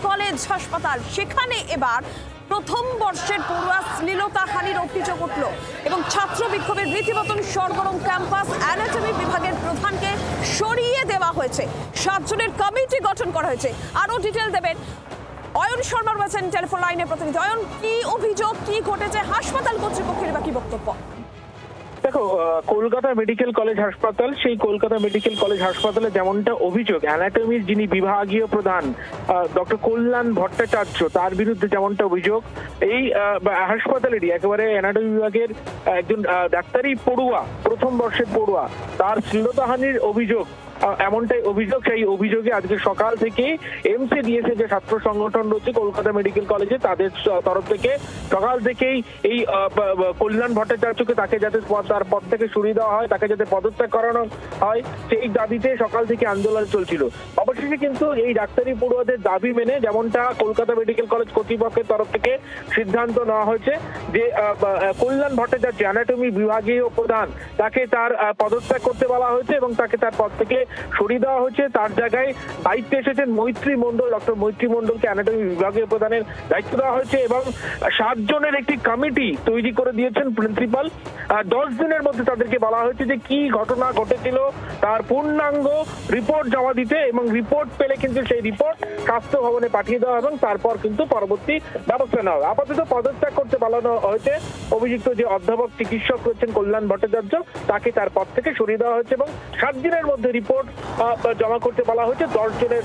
College হাসপাতাল, সেখানে এবার প্রথম বর্ষের পড়ুয়া শ্লীলতাহানির অভিযোগ উঠল এবং ছাত্র বিক্ষোভের রীতিমতো সরগরম ক্যাম্পাস। অ্যানাটমি বিভাগের প্রধানকে সরিয়ে দেওয়া হয়েছে, 7 জনের কমিটি গঠন করা হয়েছে। আরো ডিটেল দেবেন অয়ন শর্মা, রয়েছেন টেলিফোন লাইনে প্রতিনিধি। অয়ন, কি অভিযোগ, কি ঘটেছে, হাসপাতাল কর্তৃপক্ষের বা কি বক্তব্য? দেখো, কলকাতা মেডিকেল কলেজ হাসপাতাল, সেই কলকাতা মেডিকেল কলেজ হাসপাতালে যেমনটা অভিযোগ, অ্যানাটমির যিনি বিভাগীয় প্রধান ডক্টর কল্যাণ ভট্টাচার্য, তার বিরুদ্ধে যেমনটা অভিযোগ, এই হাসপাতালেরই একেবারে অ্যানাটমি বিভাগের একজন ডাক্তারি পড়ুয়া, প্রথম বর্ষের পড়ুয়া, তার শ্লীলতাহানির অভিযোগ, এমনটাই অভিযোগ। সেই অভিযোগে আজকে সকাল থেকে এমসিডিএস যে ছাত্র সংগঠন রয়েছে কলকাতা মেডিকেল কলেজে, তাদের তরফ থেকে সকাল থেকেই এই কল্যাণ ভট্টাচার্যকে তাকে যাতে তার পদ থেকে সরিয়ে দেওয়া হয়, তাকে যাতে পদত্যাগ করানো হয়, সেই দাবিতে সকাল থেকে আন্দোলন চলছিল। অবশেষে কিন্তু এই ডাক্তারি পড়ুয়াদের দাবি মেনে যেমনটা কলকাতা মেডিকেল কলেজ কর্তৃপক্ষের তরফ থেকে সিদ্ধান্ত নেওয়া হয়েছে যে কল্যাণ ভট্টাচার্য অ্যানাটমি বিভাগীয় প্রধান, তাকে তার পদত্যাগ করতে বলা হয়েছে এবং তাকে তার পদ থেকে সরিয়ে দেওয়া হয়েছে। তার জায়গায় দায়িত্বে এসেছেন মৈত্রী মণ্ডল, ডক্টর মৈত্রী মণ্ডলকে অ্যানাটমি বিভাগীয় প্রধানের দায়িত্ব দেওয়া হয়েছে এবং 7 জনের একটি কমিটি তৈরি করে দিয়েছেন প্রিন্সিপাল। 10 দিনের মধ্যে তাদেরকে বলা হয়েছে যে কি ঘটনা ঘটেছিল তার পূর্ণাঙ্গ রিপোর্ট জমা দিতে, এবং রিপোর্ট পেলে কিন্তু সেই রিপোর্ট স্বাস্থ্য ভবনে পাঠিয়ে দেওয়া এবং তারপর কিন্তু পরবর্তী ব্যবস্থা নেওয়া হবে। আপাতত পদত্যাগ করতে বলানো হয়েছে অভিযুক্ত যে অধ্যাপক চিকিৎসক রয়েছেন কল্যাণ ভট্টাচার্য, তাকে তার পদ থেকে সরিয়ে দেওয়া হয়েছে এবং 7 দিনের মধ্যে রিপোর্ট জমা করতে বলা হয়েছে 10 জনের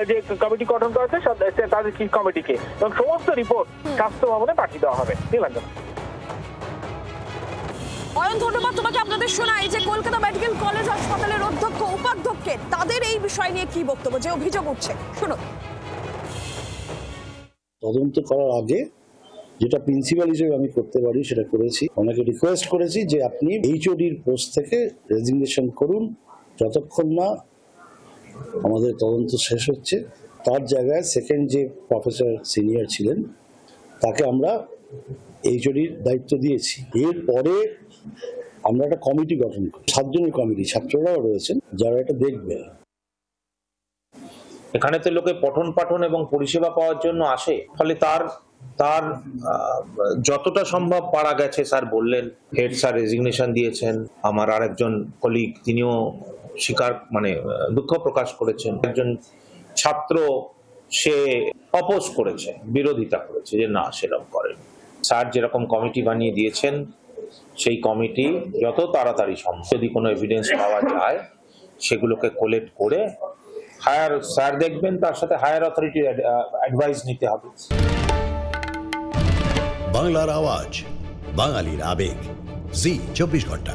যে কমিটি গঠন করা হয়েছে তাদের কি কমিটিকে, এবং সমস্ত রিপোর্ট স্বাস্থ্য ভবনে পাঠিয়ে দেওয়া হবে। অয়ন, ধন্যবাদ তোমাকে। আপনাদের শোনাই যে কলকাতা মেডিকেল কলেজ হাসপাতালের অধ্যক্ষ উপাধ্যক্ষের তাদের এই বিষয় নিয়ে কি বক্তব্য, যে অভিযোগ উঠছে, শুনুন। তদন্ত করার আগে যেটা প্রিন্সিপাল হিসেবে আমি করতে পারি সেটা করেছি। অনেকে রিকোয়েস্ট করেছি যে আপনি এইচওডির পোস্ট থেকে রেজিগনেশন করুন যতক্ষণ না আমাদের তদন্ত শেষ হচ্ছে। তার জায়গায় সেকেন্ড যে প্রফেসর সিনিয়র ছিলেন তাকে আমরা এইচওডির দায়িত্ব দিয়েছি। এরপরে আমরা একটা কমিটি গঠন করি, 7 জনের কমিটি, ছাত্ররাও রয়েছেন যারা এটা দেখবে। এখানে তো লোকে পঠন পাঠন এবং পরিষেবা পাওয়ার জন্য আসে, ফলে তার যতটা সম্ভব পারা গেছে। স্যার বললেন, হেড স্যার রেজিগনেশন দিয়েছেন। আমার আরেকজন কলিগ তিনিও দুঃখ প্রকাশ করেছেন। একজন ছাত্র সে অপোজ করেছে, বিরোধিতা করেছে যে না, সেরকম করেন। স্যার যেরকম কমিটি বানিয়ে দিয়েছেন, সেই কমিটি যত তাড়াতাড়ি সম্ভব যদি কোনো এভিডেন্স পাওয়া যায় সেগুলোকে কোলেক্ট করে হায়ার স্যার দেখবেন, তার সাথে হায়ার অথরিটির অ্যাডভাইস নিতে হবে। বাংলার আওয়াজ, বাঙালির আবেগ, জি 24 ঘন্টা।